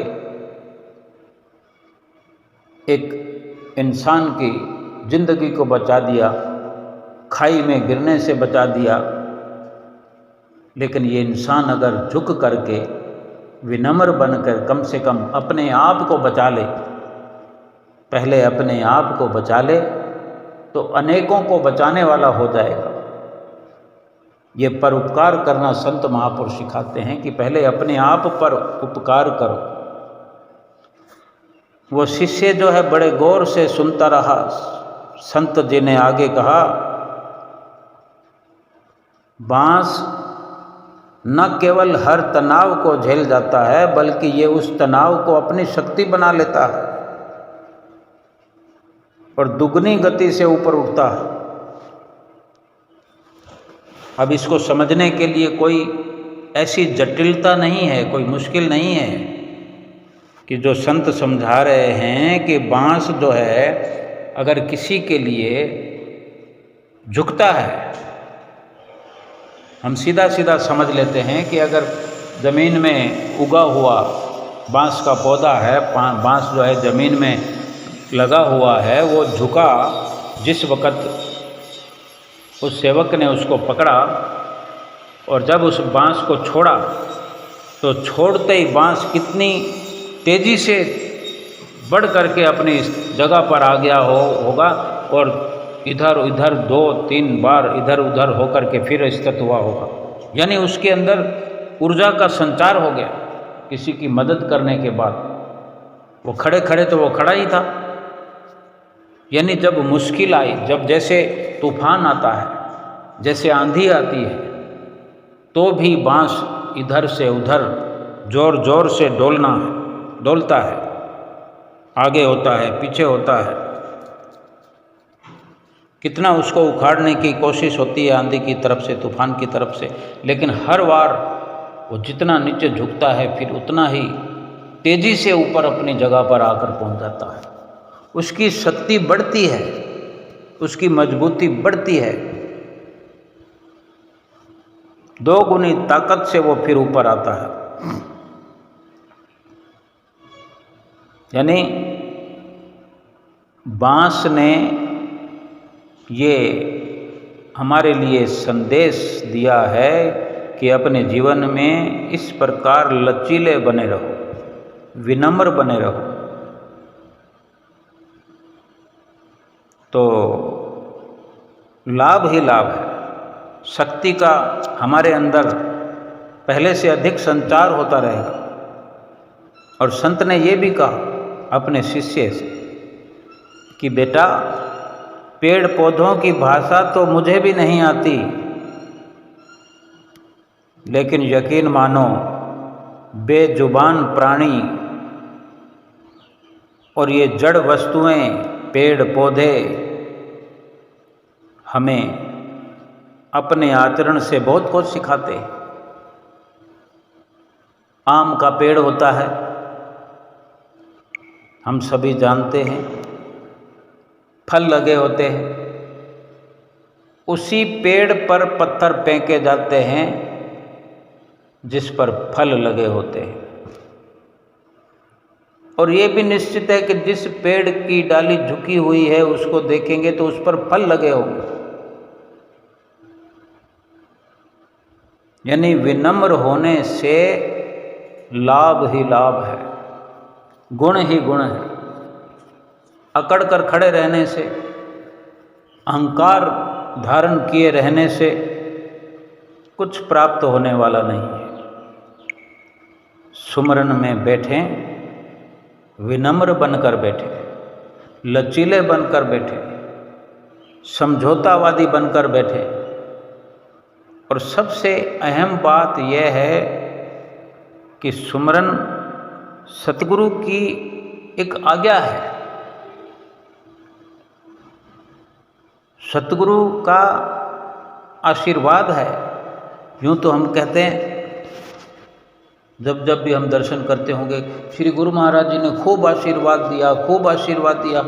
Speaker 2: एक इंसान की जिंदगी को बचा दिया, खाई में गिरने से बचा दिया। लेकिन ये इंसान अगर झुक करके विनम्र बनकर कम से कम अपने आप को बचा ले, पहले अपने आप को बचा ले, तो अनेकों को बचाने वाला हो जाएगा। ये परोपकार करना संत महापुरुष सिखाते हैं कि पहले अपने आप पर उपकार करो। वो शिष्य जो है बड़े गौर से सुनता रहा। संत जी ने आगे कहा, बांस न केवल हर तनाव को झेल जाता है, बल्कि ये उस तनाव को अपनी शक्ति बना लेता है और दुगनी गति से ऊपर उठता है। अब इसको समझने के लिए कोई ऐसी जटिलता नहीं है, कोई मुश्किल नहीं है कि जो संत समझा रहे हैं कि बांस जो है अगर किसी के लिए झुकता है, हम सीधा सीधा समझ लेते हैं कि अगर ज़मीन में उगा हुआ बांस का पौधा है, बांस जो है ज़मीन में लगा हुआ है, वो झुका, जिस वक़्त उस सेवक ने उसको पकड़ा और जब उस बांस को छोड़ा तो छोड़ते ही बांस कितनी तेज़ी से बढ़ करके अपनी जगह पर आ गया होगा और इधर उधर 2-3 बार इधर उधर होकर के फिर स्थित हुआ होगा। यानी उसके अंदर ऊर्जा का संचार हो गया किसी की मदद करने के बाद। वो खड़े खड़े तो वो खड़ा ही था। यानी जब मुश्किल आई, जब जैसे तूफान आता है, जैसे आंधी आती है, तो भी बांस इधर से उधर जोर जोर से डोलता है, आगे होता है, पीछे होता है। कितना उसको उखाड़ने की कोशिश होती है आंधी की तरफ से, तूफान की तरफ से, लेकिन हर बार वो जितना नीचे झुकता है फिर उतना ही तेज़ी से ऊपर अपनी जगह पर आकर पहुंच जाता है। उसकी शक्ति बढ़ती है, उसकी मजबूती बढ़ती है, 2 गुनी ताकत से वो फिर ऊपर आता है। यानी बांस ने ये हमारे लिए संदेश दिया है कि अपने जीवन में इस प्रकार लचीले बने रहो, विनम्र बने रहो, तो लाभ ही लाभ है। शक्ति का हमारे अंदर पहले से अधिक संचार होता रहेगा। और संत ने ये भी कहा अपने शिष्य से कि बेटा, पेड़ पौधों की भाषा तो मुझे भी नहीं आती, लेकिन यकीन मानो बेजुबान प्राणी और ये जड़ वस्तुएं, पेड़ पौधे हमें अपने आचरण से बहुत कुछ सिखाते हैं। आम का पेड़ होता है, हम सभी जानते हैं, फल लगे होते हैं, उसी पेड़ पर पत्थर फेंके जाते हैं जिस पर फल लगे होते हैं। और ये भी निश्चित है कि जिस पेड़ की डाली झुकी हुई है उसको देखेंगे तो उस पर फल लगे होंगे। यानी विनम्र होने से लाभ ही लाभ है, गुण ही गुण है। अकड़ कर खड़े रहने से, अहंकार धारण किए रहने से कुछ प्राप्त होने वाला नहीं है। सुमरन में बैठें, विनम्र बनकर बैठे, लचीले बनकर बैठे, समझौतावादी बनकर बैठे। और सबसे अहम बात यह है कि सुमरन सतगुरु की एक आज्ञा है, सतगुरु का आशीर्वाद है। यूँ तो हम कहते हैं, जब जब भी हम दर्शन करते होंगे, श्री गुरु महाराज जी ने खूब आशीर्वाद दिया, खूब आशीर्वाद दिया।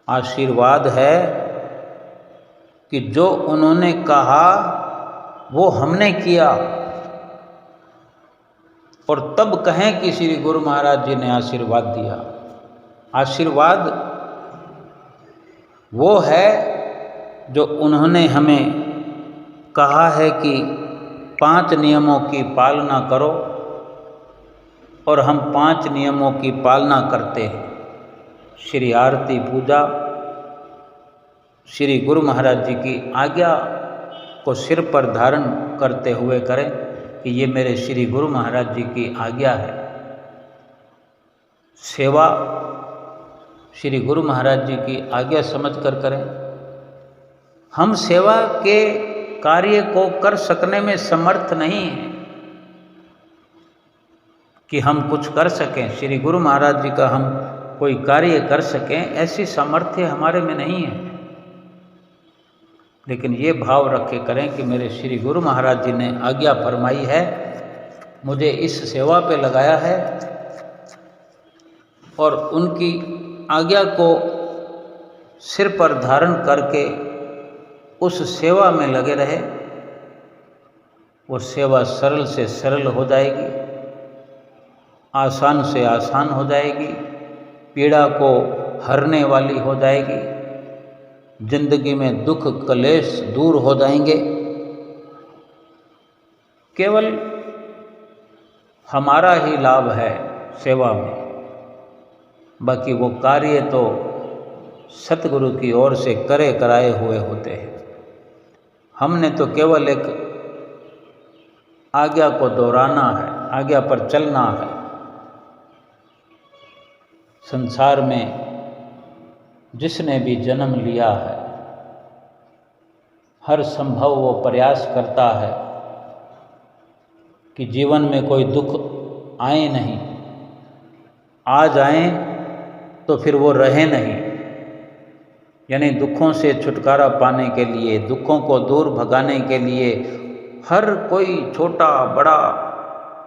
Speaker 2: आशीर्वाद है कि जो उन्होंने कहा वो हमने किया, और तब कहें कि श्री गुरु महाराज जी ने आशीर्वाद दिया। आशीर्वाद वो है जो उन्होंने हमें कहा है कि 5 नियमों की पालना करो, और हम 5 नियमों की पालना करते हैं। श्री आरती पूजा श्री गुरु महाराज जी की आज्ञा को सिर पर धारण करते हुए करें कि ये मेरे श्री गुरु महाराज जी की आज्ञा है। सेवा श्री गुरु महाराज जी की आज्ञा समझकर करें। हम सेवा के कार्य को कर सकने में समर्थ नहीं हैं कि हम कुछ कर सकें, श्री गुरु महाराज जी का हम कोई कार्य कर सकें, ऐसी सामर्थ्य हमारे में नहीं है। लेकिन ये भाव रखे करें कि मेरे श्री गुरु महाराज जी ने आज्ञा फरमाई है, मुझे इस सेवा पे लगाया है, और उनकी आज्ञा को सिर पर धारण करके उस सेवा में लगे रहे। वो सेवा सरल से सरल हो जाएगी, आसान से आसान हो जाएगी, पीड़ा को हरने वाली हो जाएगी, जिंदगी में दुख कलेश दूर हो जाएंगे। केवल हमारा ही लाभ है सेवा में, बाकी वो कार्य तो सतगुरु की ओर से करे कराए हुए होते हैं। हमने तो केवल एक आज्ञा को दोहराना है, आज्ञा पर चलना है। संसार में जिसने भी जन्म लिया है, हर संभव वो प्रयास करता है कि जीवन में कोई दुख आए नहीं, आ जाए तो फिर वो रहे नहीं। यानी दुखों से छुटकारा पाने के लिए, दुखों को दूर भगाने के लिए हर कोई छोटा बड़ा,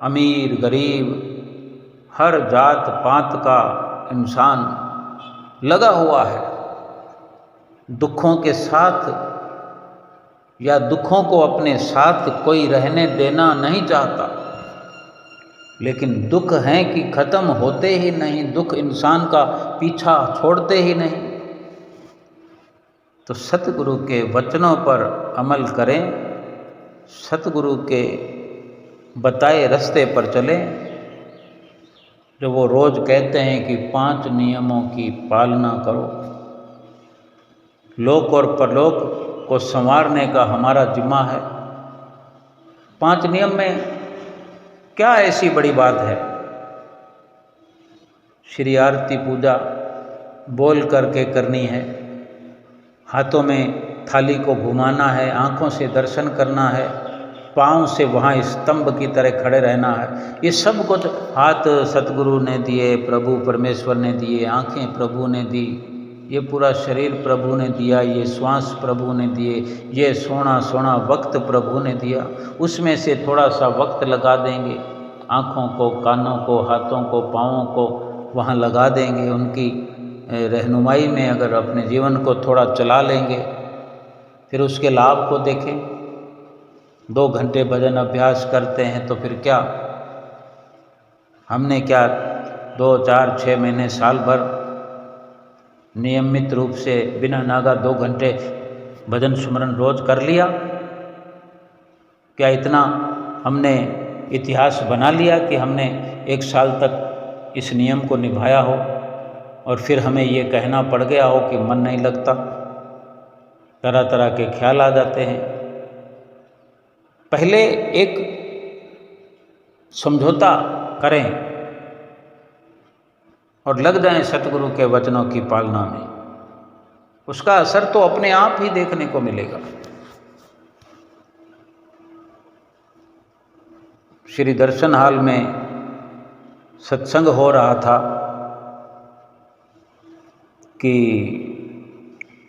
Speaker 2: अमीर गरीब, हर जात पात का इंसान लगा हुआ है। दुखों के साथ या दुखों को अपने साथ कोई रहने देना नहीं चाहता, लेकिन दुख हैं कि ख़त्म होते ही नहीं, दुख इंसान का पीछा छोड़ते ही नहीं। तो सतगुरु के वचनों पर अमल करें, सतगुरु के बताए रास्ते पर चलें, जो वो रोज़ कहते हैं कि 5 नियमों की पालना करो। लोक और परलोक को संवारने का हमारा जिम्मा है। 5 नियम में क्या ऐसी बड़ी बात है? श्री आरती पूजा बोल करके करनी है, हाथों में थाली को घुमाना है, आँखों से दर्शन करना है, पाँव से वहाँ स्तंभ की तरह खड़े रहना है। ये सब कुछ हाथ सतगुरु ने दिए, प्रभु परमेश्वर ने दिए, आँखें प्रभु ने दी, ये पूरा शरीर प्रभु ने दिया, ये श्वास प्रभु ने दिए, ये सोना सोना वक्त प्रभु ने दिया। उसमें से थोड़ा सा वक्त लगा देंगे, आँखों को, कानों को, हाथों को, पाँवों को वहाँ लगा देंगे। उनकी रहनुमाई में अगर अपने जीवन को थोड़ा चला लेंगे, फिर उसके लाभ को देखें। 2 घंटे भजन अभ्यास करते हैं तो फिर क्या, हमने क्या 2, 4, 6 महीने, साल भर नियमित रूप से बिना नागा 2 घंटे भजन सुमरन रोज कर लिया? क्या इतना हमने इतिहास बना लिया कि हमने 1 साल तक इस नियम को निभाया हो और फिर हमें ये कहना पड़ गया हो कि मन नहीं लगता, तरह तरह के ख्याल आ जाते हैं। पहले एक समझौता करें और लग जाएं सतगुरु के वचनों की पालना में, उसका असर तो अपने आप ही देखने को मिलेगा। श्री दर्शन हाल में सत्संग हो रहा था कि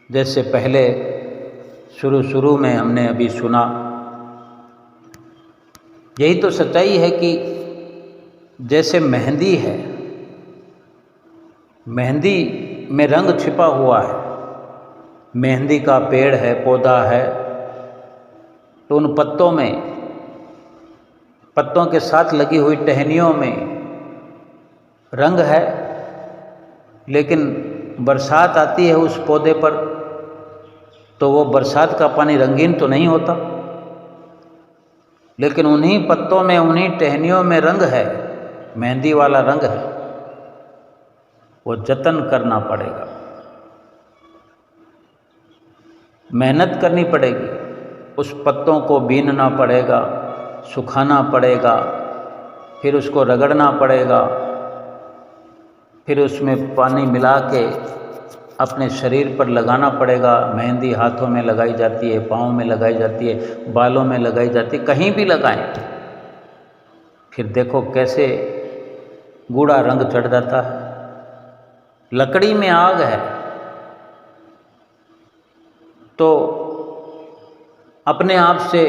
Speaker 2: जैसे पहले शुरू में हमने अभी सुना, यही तो सच्चाई है कि जैसे मेहंदी है, मेहंदी में रंग छिपा हुआ है, मेहंदी का पेड़ है, पौधा है, तो उन पत्तों के साथ लगी हुई टहनियों में रंग है, लेकिन बरसात आती है उस पौधे पर तो वो बरसात का पानी रंगीन तो नहीं होता, लेकिन उन्हीं पत्तों में, उन्हीं टहनियों में रंग है, मेहंदी वाला रंग है। वो जतन करना पड़ेगा, मेहनत करनी पड़ेगी, उस पत्तों को बीनना पड़ेगा, सुखाना पड़ेगा, फिर उसको रगड़ना पड़ेगा, फिर उसमें पानी मिला के अपने शरीर पर लगाना पड़ेगा। मेहंदी हाथों में लगाई जाती है, पाँव में लगाई जाती है, बालों में लगाई जाती है, कहीं भी लगाएं, फिर देखो कैसे गूढ़ा रंग चढ़ जाता है। लकड़ी में आग है तो अपने आप से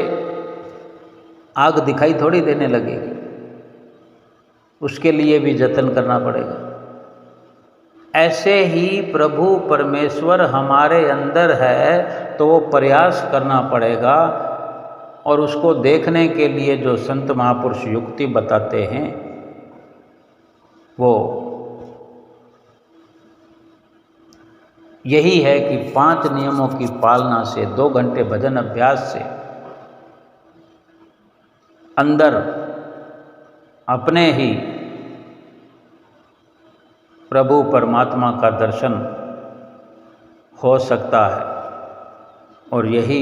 Speaker 2: आग दिखाई थोड़ी देने लगेगी, उसके लिए भी जतन करना पड़ेगा। ऐसे ही प्रभु परमेश्वर हमारे अंदर है तो वो प्रयास करना पड़ेगा, और उसको देखने के लिए जो संत महापुरुष युक्ति बताते हैं वो यही है कि 5 नियमों की पालना से, 2 घंटे भजन अभ्यास से अंदर अपने ही प्रभु परमात्मा का दर्शन हो सकता है। और यही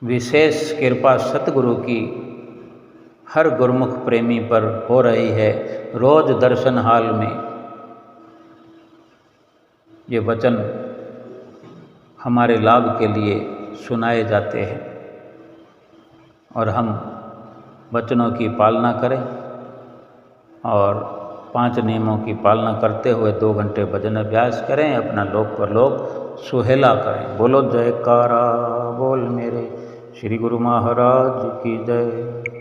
Speaker 2: विशेष कृपा सतगुरु की हर गुरुमुख प्रेमी पर हो रही है। रोज दर्शन हाल में ये वचन हमारे लाभ के लिए सुनाए जाते हैं और हम वचनों की पालना करें और 5 नियमों की पालना करते हुए 2 घंटे भजन अभ्यास करें, अपना लोक परलोक सुहेला करें। बोलो जयकारा बोल मेरे श्री गुरु महाराज की जय।